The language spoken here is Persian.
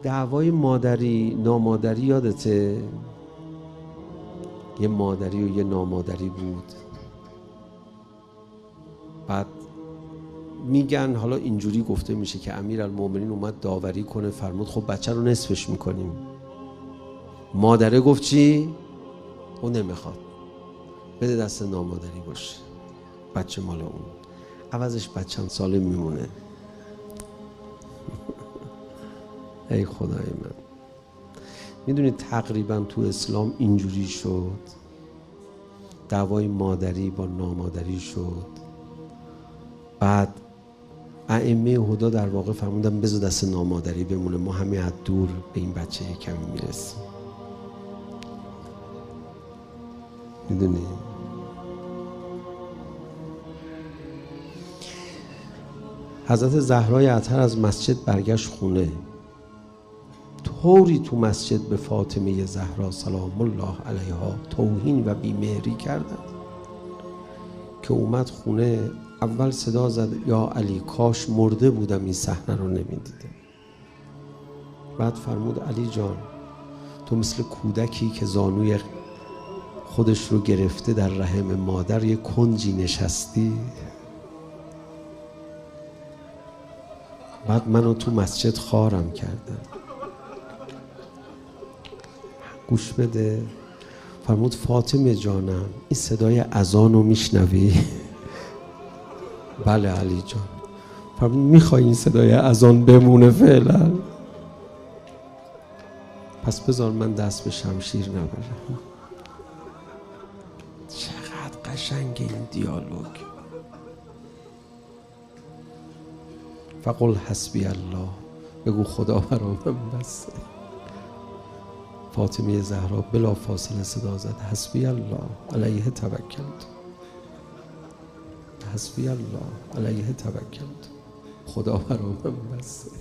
دعوای مادری نامادری یادته؟ یه مادری و یه نامادری بود. بعد میگن، حالا اینجوری گفته میشه که امیرالمومنین اومد داوری کنه، فرمود خب بچه رو نصفش میکنیم. مادره گفت چی؟ اون نمیخواد، بده دست نامادری باشه، بچه مال اون، عوضش بچه چند ساله میمونه. ای خدای من، میدونید تقریبا تو اسلام اینجوری شد، دعوای مادری با نامادری شد. بعد ائمه هدا در واقع فرمودن بذار دست نامادری بمونه، ما همه از دور به این بچه کمی میرسیم. میدونی حضرت زهرای اطهر از مسجد برگشت خونه، طوری تو مسجد به فاطمه زهرا سلام الله علیها توهین و بیمهری کردند که اومد خونه، اول صدا زد یا علی کاش مرده بودم این صحنه رو نمیدیدم. بعد فرمود علی جان تو مثل کودکی که زانوی خودش رو گرفته در رحم مادر یه کنجی نشستی. بعد منو تو مسجد خارم کردن. گوش بده، فرمود فاطمه جانم این صدای اذان رو میشنوی؟ بله علی جان. فرمود میخوای این صدای اذان بمونه فعلا؟ پس بذار من دست به شمشیر نبرم. چقدر قشنگ این دیالوگ. فقل حسبی الله، بگو خدا برام بسه. فاطمه زهرا بلا فاصله صدا زد حسبی الله علیه توکلت، حسبی الله علیه توکلت، خدا برام بسه.